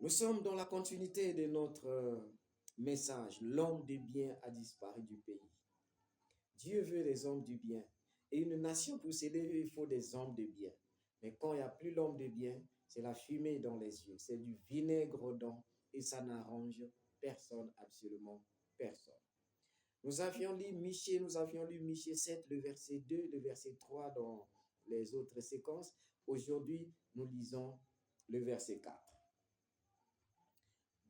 Nous sommes dans la continuité de notre message. L'homme de bien a disparu du pays. Dieu veut des hommes du bien. Et une nation pour s'élever, il faut des hommes de bien. Mais quand il n'y a plus l'homme de bien, c'est la fumée dans les yeux, c'est du vinaigre aux dents et ça n'arrange personne, absolument personne. Nous avions lu Michée 7, le verset 2, le verset 3 dans les autres séquences. Aujourd'hui, nous lisons le verset 4.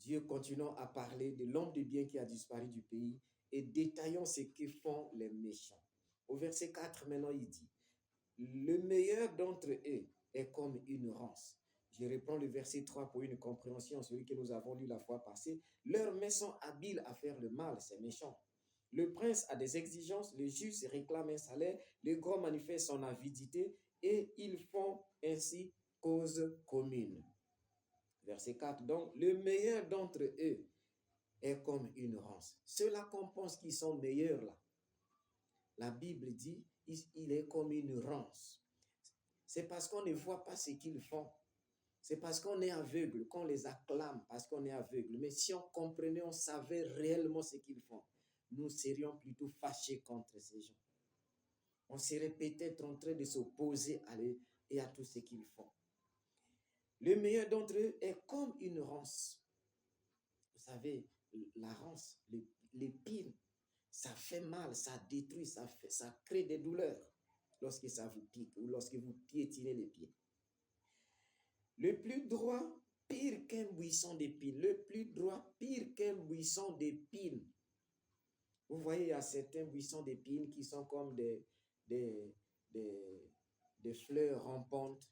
Dieu continuant à parler de l'homme de bien qui a disparu du pays et détaillant ce que font les méchants. Au verset 4, maintenant, il dit, le meilleur d'entre eux est comme une rance. Je reprends le verset 3 pour une compréhension, celui que nous avons lu la fois passée. Leurs mains sont habiles à faire le mal, c'est méchant. Le prince a des exigences, le juste réclame un salaire, le grand manifeste son avidité et ils font ainsi cause commune. Verset 4, donc, le meilleur d'entre eux est comme une rance. Ceux-là qu'on pense qu'ils sont meilleurs là, la Bible dit, il est comme une rance. C'est parce qu'on ne voit pas ce qu'ils font. C'est parce qu'on est aveugle, qu'on les acclame, parce qu'on est aveugle. Mais si on comprenait, on savait réellement ce qu'ils font, nous serions plutôt fâchés contre ces gens. On serait peut-être en train de s'opposer à eux et à tout ce qu'ils font. Le meilleur d'entre eux est comme une rance. Vous savez, la rance, l'épine, ça fait mal, ça détruit, ça crée des douleurs lorsque ça vous pique ou lorsque vous piétinez les pieds. Le plus droit, pire qu'un buisson d'épines. Le plus droit, pire qu'un buisson d'épines. Vous voyez, il y a certains buissons d'épines qui sont comme des fleurs rampantes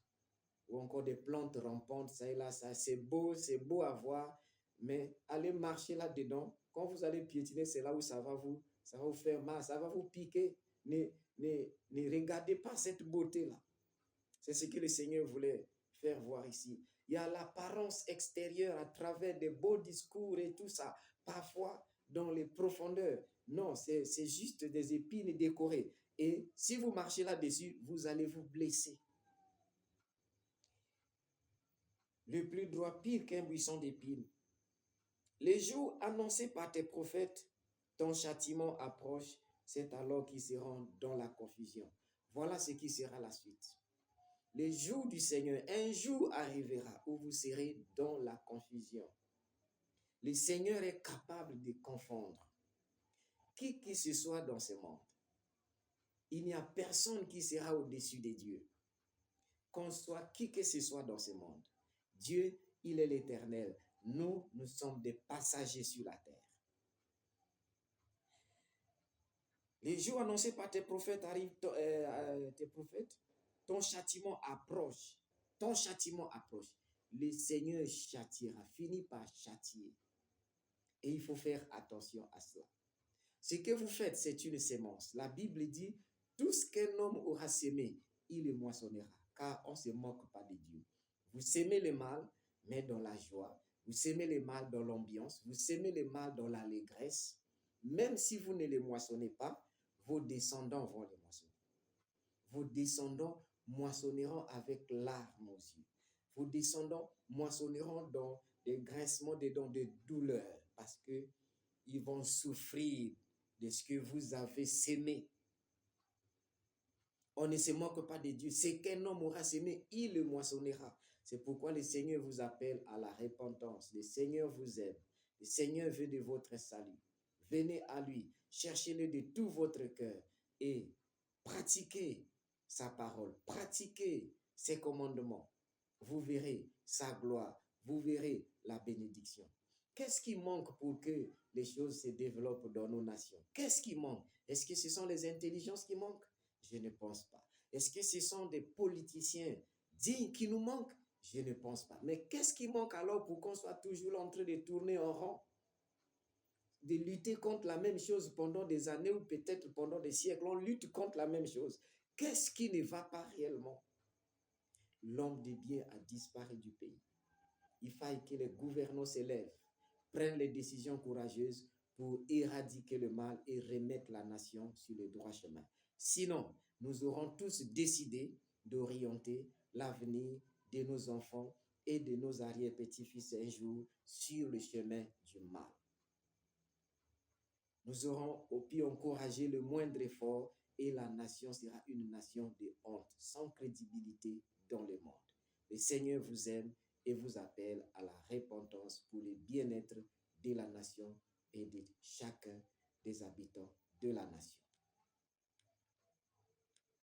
ou encore des plantes rampantes. Ça et là, ça, c'est beau à voir, mais allez marcher là-dedans. Quand vous allez piétiner, c'est là où ça va vous faire mal, ça va vous piquer. Ne regardez pas cette beauté-là. C'est ce que le Seigneur voulait faire voir ici. Il y a l'apparence extérieure à travers des beaux discours et tout ça. Parfois, dans les profondeurs. Non, c'est juste des épines décorées. Et si vous marchez là-dessus, vous allez vous blesser. Le plus droit, pire qu'un buisson d'épines. Les jours annoncés par tes prophètes, ton châtiment approche, c'est alors qu'ils seront dans la confusion. Voilà ce qui sera la suite. Le jour du Seigneur, un jour arrivera où vous serez dans la confusion. Le Seigneur est capable de confondre qui que ce soit dans ce monde. Il n'y a personne qui sera au-dessus de Dieu. Qu'on soit qui que ce soit dans ce monde. Dieu, il est l'Éternel. Nous sommes des passagers sur la terre. Les jours annoncés par tes prophètes arrivent, ton châtiment approche. Ton châtiment approche. Le Seigneur châtiera, finit par châtier. Et il faut faire attention à cela. Ce que vous faites, c'est une sémence. La Bible dit, tout ce qu'un homme aura sémé, il le moissonnera, car on ne se moque pas de Dieu. Vous sémez le mal, mais dans la joie. Vous sémez le mal dans l'ambiance. Vous sémez le mal dans l'allégresse. Même si vous ne le moissonnez pas, vos descendants vont le moissonner. Vos descendants moissonneront avec larmes aux yeux. Vos descendants moissonneront dans des grincements des dents, des douleurs, parce qu'ils vont souffrir de ce que vous avez sémé. On ne se moque pas de Dieu. Ce qu'un homme aura sémé, il le moissonnera. C'est pourquoi le Seigneur vous appelle à la repentance. Le Seigneur vous aime. Le Seigneur veut de votre salut. Venez à lui. Cherchez-le de tout votre cœur et pratiquez sa parole. Pratiquez ses commandements. Vous verrez sa gloire. Vous verrez la bénédiction. Qu'est-ce qui manque pour que les choses se développent dans nos nations? Qu'est-ce qui manque? Est-ce que ce sont les intelligences qui manquent? Je ne pense pas. Est-ce que ce sont des politiciens dignes qui nous manquent? Je ne pense pas. Mais qu'est-ce qui manque alors pour qu'on soit toujours en train de tourner en rond? De lutter contre la même chose pendant des années ou peut-être pendant des siècles. On lutte contre la même chose. Qu'est-ce qui ne va pas réellement? L'homme de bien a disparu du pays. Il faille que les gouvernants s'élèvent, prennent les décisions courageuses pour éradiquer le mal et remettre la nation sur le droit chemin. Sinon, nous aurons tous décidé d'orienter l'avenir de nos enfants et de nos arrière-petits-fils un jour sur le chemin du mal. Nous aurons pu encourager le moindre effort et la nation sera une nation de honte, sans crédibilité dans le monde. Le Seigneur vous aime et vous appelle à la repentance pour le bien-être de la nation et de chacun des habitants de la nation.